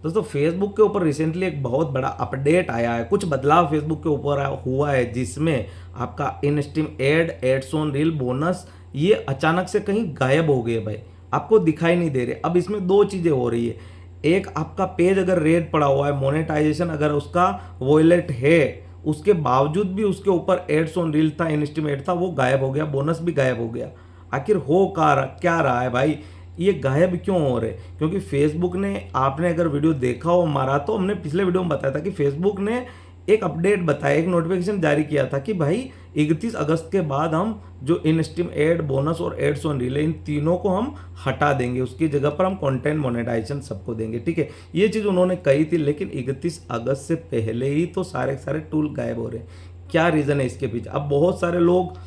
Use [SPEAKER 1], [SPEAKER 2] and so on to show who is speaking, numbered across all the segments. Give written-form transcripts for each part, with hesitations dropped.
[SPEAKER 1] दोस्तों फेसबुक के ऊपर रिसेंटली एक बहुत बड़ा अपडेट आया है, कुछ बदलाव फेसबुक के ऊपर हुआ है, जिसमें आपका in stream ad, ads on reel, bonus ये अचानक से कहीं गायब हो गए भाई, आपको दिखाई नहीं दे रहे। अब इसमें दो चीज़ें हो रही है, एक आपका पेज अगर रेड पड़ा हुआ है, मोनेटाइजेशन अगर उसका वॉयलेट है, उसके बावजूद भी उसके ऊपर एड्स ऑन रील था, इन स्ट्रीम एड था, वो गायब हो गया, बोनस भी गायब हो गया। आखिर हो क्या रहा है भाई, ये गायब क्यों हो रहे? क्योंकि फेसबुक ने, आपने अगर वीडियो देखा हो हमारा, तो हमने पिछले वीडियो में बताया था कि फेसबुक ने एक अपडेट बताया, एक नोटिफिकेशन जारी किया था कि भाई 31 अगस्त के बाद हम जो इन स्ट्रीम एड, बोनस और एड्स ऑन रील, इन तीनों को हम हटा देंगे, उसकी जगह पर हम कंटेंट मोनेटाइजेशन सबको देंगे। ठीक है, ये चीज़ उन्होंने कही थी, लेकिन 31 अगस्त से पहले ही तो सारे सारे टूल गायब हो रहे हैं। क्या रीज़न है इसके पीछे? अब बहुत सारे लोग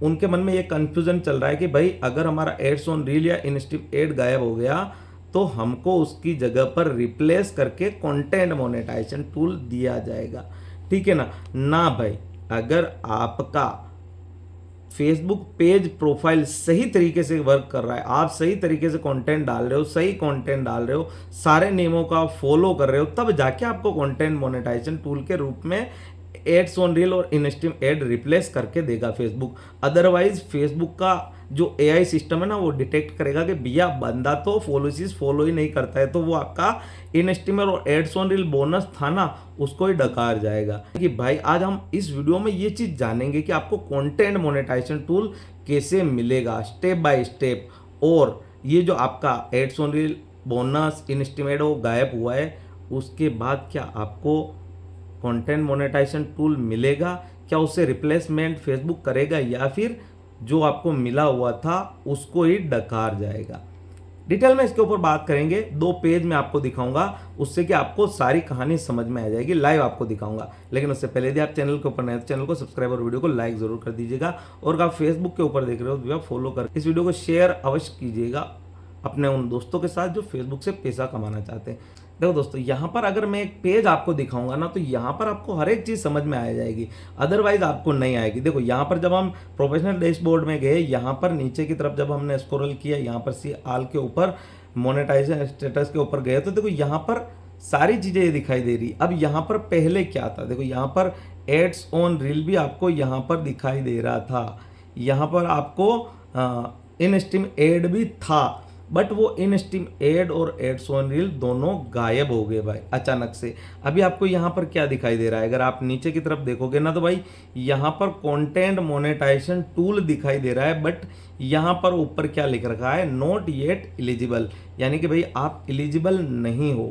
[SPEAKER 1] उनके मन में ये कन्फ्यूजन चल रहा है कि भाई अगर हमारा एड्स ऑन रील या इन स्ट्रीम एड गायब हो गया तो हमको उसकी जगह पर रिप्लेस करके कंटेंट मोनेटाइजेशन टूल दिया जाएगा। ठीक है ना भाई, अगर आपका फेसबुक पेज प्रोफाइल सही तरीके से वर्क कर रहा है, आप सही तरीके से कंटेंट डाल रहे हो, सही कंटेंट डाल रहे हो, सारे नियमों का फॉलो कर रहे हो, तब जाके आपको कंटेंट मोनेटाइजेशन टूल के रूप में एड्स ऑन रील और इन स्ट्रीम एड रिप्लेस करके देगा फेसबुक। अदरवाइज फेसबुक का जो एआई सिस्टम है ना, वो डिटेक्ट करेगा कि भैया बंदा तो फॉलो ही नहीं करता है, तो वो आपका इन स्ट्रीम और एड्स ऑन रील बोनस था ना, उसको ही डकार जाएगा। कि भाई आज हम इस वीडियो में ये चीज़ जानेंगे कि आपको कंटेंट मोनेटाइजेशन टूल कैसे मिलेगा स्टेप बाय स्टेप, और ये जो आपका ads on reel, bonus, in stream ad वो गायब हुआ है, उसके बाद क्या आपको कंटेंट मोनेटाइजेशन टूल मिलेगा? क्या उससे रिप्लेसमेंट फेसबुक करेगा, या फिर जो आपको मिला हुआ था उसको ही डकार जाएगा? डिटेल में इसके ऊपर बात करेंगे, दो पेज में आपको दिखाऊंगा, उससे कि आपको सारी कहानी समझ में आ जाएगी, लाइव आपको दिखाऊंगा। लेकिन उससे पहले यदि आप चैनल के ऊपर नए, तो चैनल को सब्सक्राइब और वीडियो को लाइक जरूर कर दीजिएगा, और अगर आप फेसबुक के ऊपर देख रहे हो तो फॉलो कर इस वीडियो को शेयर अवश्य कीजिएगा अपने उन दोस्तों के साथ जो फेसबुक से पैसा कमाना चाहते हैं। देखो दोस्तों, यहाँ पर अगर मैं एक पेज आपको दिखाऊंगा ना, तो यहाँ पर आपको हर एक चीज़ समझ में आ जाएगी, अदरवाइज आपको नहीं आएगी। देखो यहाँ पर जब हम प्रोफेशनल डैशबोर्ड में गए, यहाँ पर नीचे की तरफ जब हमने स्क्रॉल किया, यहाँ पर सी आल के ऊपर मोनेटाइजेशन स्टेटस के ऊपर गए, तो देखो यहाँ पर सारी चीज़ें दिखाई दे रही। अब यहाँ पर पहले क्या था, देखो यहाँ पर एड्स ऑन रील भी आपको यहाँ पर दिखाई दे रहा था, यहाँ पर आपको इन स्ट्रीम एड भी था, बट वो इन स्ट्रीम एड और एड्स ऑन रील दोनों गायब हो गए भाई अचानक से। अभी आपको यहाँ पर क्या दिखाई दे रहा है, अगर आप नीचे की तरफ देखोगे ना, तो भाई यहाँ पर कंटेंट मोनेटाइजेशन टूल दिखाई दे रहा है, बट यहाँ पर ऊपर क्या लिख रखा है, नॉट येट एलिजिबल, यानी कि भाई आप एलिजिबल नहीं हो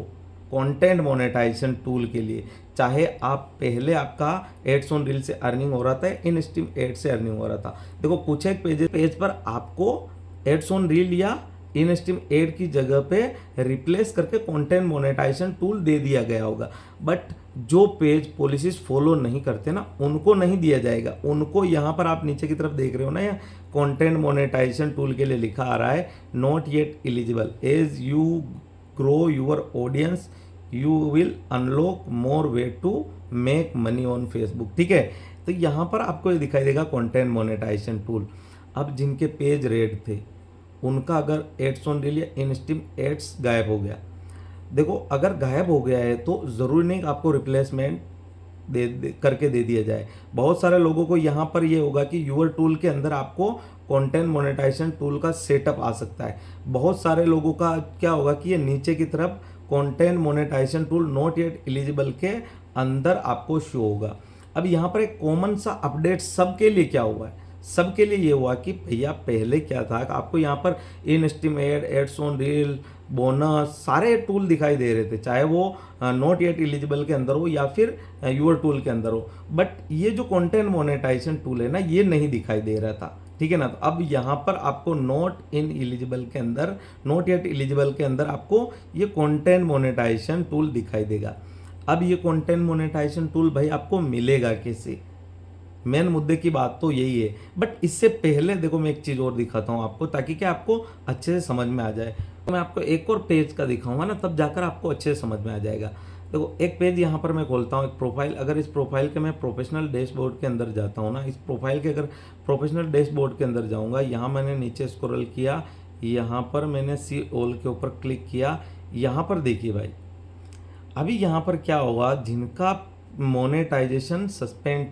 [SPEAKER 1] कंटेंट मोनेटाइजेशन टूल के लिए। चाहे आप पहले आपका एड्स ऑन रील से अर्निंग हो रहा था, इन स्ट्रीम एड से अर्निंग हो रहा था। देखो कुछ एक पेज पर आपको एड्स ऑन रील या इन स्ट्रीम एड की जगह पे रिप्लेस करके कंटेंट मोनेटाइजेशन टूल दे दिया गया होगा, बट जो पेज पॉलिसीज फॉलो नहीं करते ना, उनको नहीं दिया जाएगा। उनको यहाँ पर आप नीचे की तरफ देख रहे हो ना, या कंटेंट मोनेटाइजेशन टूल के लिए लिखा आ रहा है not yet eligible, as you grow your audience you will unlock more way to make money on Facebook. ठीक है, तो यहाँ पर आपको ये दिखाई देगा कंटेंट मोनेटाइजेशन टूल। अब जिनके पेज रेड थे, उनका अगर एड्स ऑन रील या इन स्ट्रीम एड्स गायब हो गया, देखो अगर गायब हो गया है तो ज़रूरी नहीं कि आपको रिप्लेसमेंट करके दे दिया जाए। बहुत सारे लोगों को यहाँ पर ये होगा कि यूर टूल के अंदर आपको कंटेंट मोनेटाइजेशन टूल का सेटअप आ सकता है। बहुत सारे लोगों का क्या होगा कि ये नीचे की तरफ content monetization tool not yet eligible के अंदर आपको शो होगा। अब यहाँ पर एक कॉमन सा अपडेट सबके लिए क्या हुआ है, सबके लिए ये हुआ कि भैया पहले क्या था, आपको यहाँ पर in stream ad, ads on reel, bonus सारे टूल दिखाई दे रहे थे, चाहे वो नॉट येट एलिजिबल के अंदर हो या फिर यूर टूल के अंदर हो, बट ये जो कंटेंट मोनेटाइजेशन टूल है ना, ये नहीं दिखाई दे रहा था। ठीक है ना, तो अब यहाँ पर आपको नॉट इन एलिजिबल के अंदर, नॉट येट एलिजिबल के अंदर आपको ये कंटेंट मोनेटाइजेशन टूल दिखाई देगा। अब ये कंटेंट मोनेटाइजेशन टूल भाई आपको मिलेगा कैसे, मेन मुद्दे की बात तो यही है। बट इससे पहले देखो मैं एक चीज़ और दिखाता हूँ आपको, ताकि क्या आपको अच्छे से समझ में आ जाए। तो मैं आपको एक और पेज का दिखाऊंगा ना, तब जाकर आपको अच्छे से समझ में आ जाएगा। देखो एक पेज यहाँ पर मैं खोलता हूँ, एक प्रोफाइल, अगर इस प्रोफाइल के मैं प्रोफेशनल डैशबोर्ड के अंदर जाता हूँ ना, इस प्रोफाइल के अगर प्रोफेशनल डैशबोर्ड के अंदर जाऊँगा, यहाँ मैंने नीचे स्क्रॉल किया, यहाँ पर मैंने सी ऑल के ऊपर क्लिक किया, यहाँ पर देखिए भाई अभी यहाँ पर क्या होगा, जिनका मोनेटाइजेशन सस्पेंड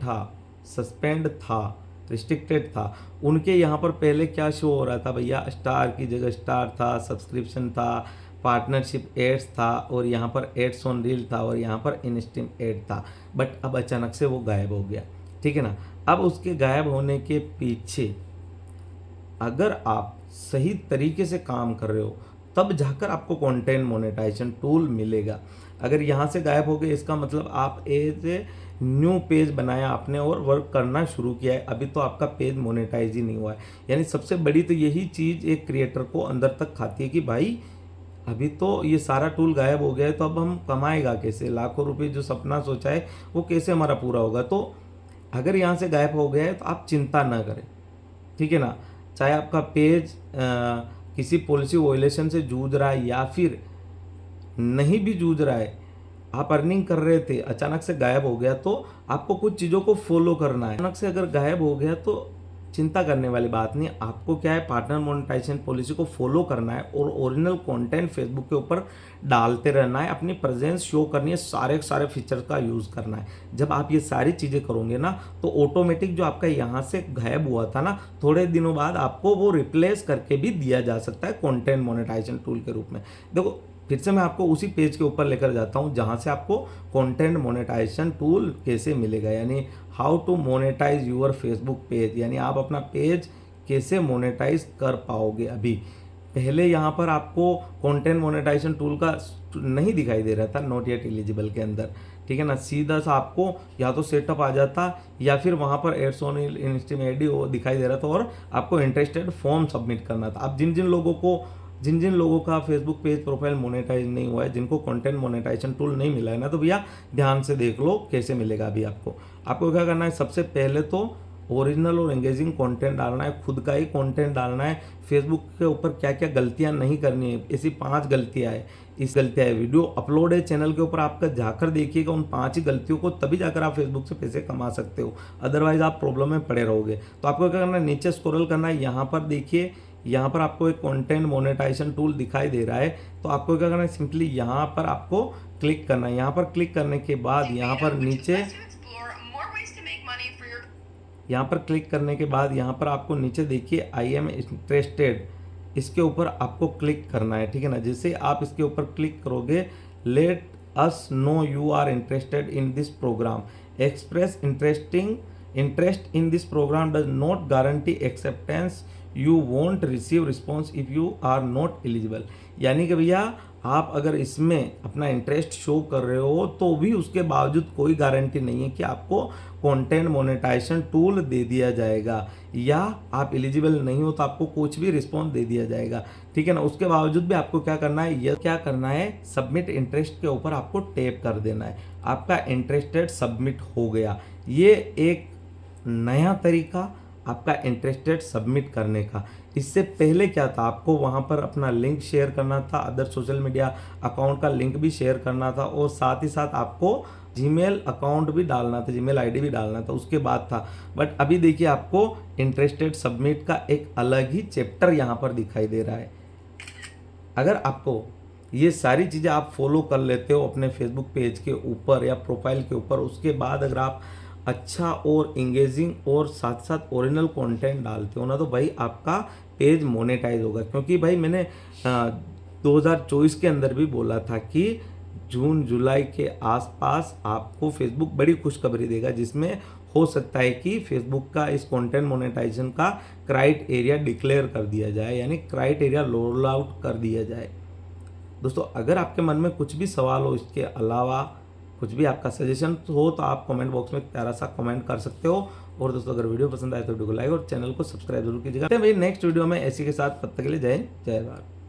[SPEAKER 1] था, रिस्ट्रिक्टेड था, उनके यहाँ पर पहले क्या शो हो रहा था भैया, स्टार की जगह स्टार था, सब्सक्रिप्शन था, पार्टनरशिप एड्स था, और यहाँ पर एड्स ऑन रील था, और यहाँ पर इन स्ट्रीम एड था। बट अब अचानक से वो गायब हो गया, ठीक है ना। अब उसके गायब होने के पीछे अगर आप सही तरीके से काम कर रहे हो तब जाकर आपको कंटेंट मोनेटाइजेशन टूल मिलेगा। अगर यहाँ से गायब हो गए, इसका मतलब आप एज ए न्यू पेज बनाया आपने और वर्क करना शुरू किया है, अभी तो आपका पेज मोनेटाइज ही नहीं हुआ है। यानी सबसे बड़ी तो यही चीज़ एक क्रिएटर को अंदर तक खाती है कि भाई अभी तो ये सारा टूल गायब हो गया है, तो अब हम कमाएगा कैसे, लाखों रुपए जो सपना सोचा है वो कैसे हमारा पूरा होगा। तो अगर यहाँ से गायब हो गया है तो आप चिंता ना करें, ठीक है ना। चाहे आपका पेज किसी पॉलिसी वोलेशन से जूझ रहा है या फिर नहीं भी जूझ रहा है, आप अर्निंग कर रहे थे, अचानक से गायब हो गया, तो आपको कुछ चीज़ों को फॉलो करना है। अचानक से अगर गायब हो गया तो चिंता करने वाली बात नहीं, आपको क्या है, पार्टनर मोनेटाइजेशन पॉलिसी को फॉलो करना है और ओरिजिनल कंटेंट फेसबुक के ऊपर डालते रहना है, अपनी प्रेजेंस शो करनी है, सारे फीचर्स का यूज़ करना है। जब आप ये सारी चीज़ें करोगे ना, तो ऑटोमेटिक जो आपका यहाँ से गायब हुआ था ना, थोड़े दिनों बाद आपको वो रिप्लेस करके भी दिया जा सकता है कंटेंट मोनेटाइजेशन टूल के रूप में। देखो फिर से मैं आपको उसी पेज के ऊपर लेकर जाता हूँ जहाँ से आपको कंटेंट मोनेटाइजेशन टूल कैसे मिलेगा, यानी how to monetize your Facebook page, यानी आप अपना पेज कैसे मोनेटाइज कर पाओगे। अभी पहले यहाँ पर आपको कंटेंट मोनेटाइजेशन टूल का नहीं दिखाई दे रहा था, नॉट येट एलिजिबल के अंदर, ठीक है ना। सीधा सा आपको या तो सेटअप आ जाता या फिर वहाँ पर ads on in stream ad दिखाई दे रहा था और आपको इंटरेस्टेड फॉर्म सबमिट करना था। अब जिन जिन लोगों का फेसबुक पेज प्रोफाइल मोनेटाइज नहीं हुआ है, जिनको कंटेंट मोनेटाइजेशन टूल नहीं मिला है ना, तो भैया ध्यान से देख लो कैसे मिलेगा। अभी आपको क्या करना है, सबसे पहले तो ओरिजिनल और एंगेजिंग कंटेंट डालना है, खुद का ही कंटेंट डालना है। फेसबुक के ऊपर क्या क्या गलतियां नहीं करनी है, ऐसी 5 गलतियां है। वीडियो अपलोड है चैनल के ऊपर, आपका जाकर देखिएगा उन 5 ही गलतियों को, तभी जाकर आप फेसबुक से पैसे कमा सकते हो, अदरवाइज आप प्रॉब्लम में पड़े रहोगे। तो आपको क्या करना है, नीचे स्क्रॉल करना है, यहाँ पर देखिए, यहाँ पर आपको एक कंटेंट मोनेटाइजेशन टूल दिखाई दे रहा है। तो आपको क्या करना है, सिंपली यहाँ पर आपको क्लिक करना है। यहाँ पर क्लिक करने के बाद यहाँ पर नीचे, यहाँ पर क्लिक करने के बाद यहाँ पर आपको नीचे देखिए आई एम इंटरेस्टेड, इसके ऊपर आपको क्लिक करना है, ठीक है ना। जैसे आप इसके ऊपर क्लिक करोगे, let us know you are interested in this program, express interest in this program does not guarantee acceptance, you won't receive response if you are not eligible. यानी कि भैया आप अगर इसमें अपना इंटरेस्ट शो कर रहे हो तो भी उसके बावजूद कोई गारंटी नहीं है कि आपको कंटेंट मोनेटाइजेशन टूल दे दिया जाएगा, या आप एलिजिबल नहीं हो तो आपको कुछ भी रिस्पॉन्स दे दिया जाएगा, ठीक है ना। उसके बावजूद भी आपको क्या करना है, यह क्या करना है, सबमिट इंटरेस्ट के ऊपर आपको टैप कर देना है। आपका इंटरेस्टेड सबमिट हो गया। ये एक नया तरीका आपका इंटरेस्टेड सबमिट करने का। इससे पहले क्या था, आपको वहाँ पर अपना लिंक शेयर करना था, अदर सोशल मीडिया अकाउंट का लिंक भी शेयर करना था, और साथ ही साथ आपको जीमेल अकाउंट भी डालना था, जीमेल आईडी भी डालना था, उसके बाद था। बट अभी देखिए आपको इंटरेस्टेड सबमिट का एक अलग ही चैप्टर यहाँ पर दिखाई दे रहा है। अगर आपको ये सारी चीज़ें आप फॉलो कर लेते हो अपने फेसबुक पेज के ऊपर या प्रोफाइल के ऊपर, उसके बाद अगर आप अच्छा और इंगेजिंग और साथ साथ ओरिजिनल कंटेंट डालते हो ना, तो भाई आपका पेज मोनेटाइज होगा। क्योंकि भाई मैंने 2024 के अंदर भी बोला था कि जून जुलाई के आसपास आपको फेसबुक बड़ी खुशखबरी देगा, जिसमें हो सकता है कि फेसबुक का इस कंटेंट मोनेटाइजेशन का क्राइटेरिया डिक्लेयर कर दिया जाए, यानी क्राइटेरिया रोल आउट कर दिया जाए। दोस्तों अगर आपके मन में कुछ भी सवाल हो, इसके अलावा कुछ भी आपका सजेशन हो, तो आप कमेंट बॉक्स में प्यारा सा कमेंट कर सकते हो। और दोस्तों अगर वीडियो पसंद आए तो वीडियो को लाइक और चैनल को सब्सक्राइब जरूर कीजिएगा। भाई नेक्स्ट वीडियो में ऐसी के साथ, तब तक के लिए जय हिंद जय भारत।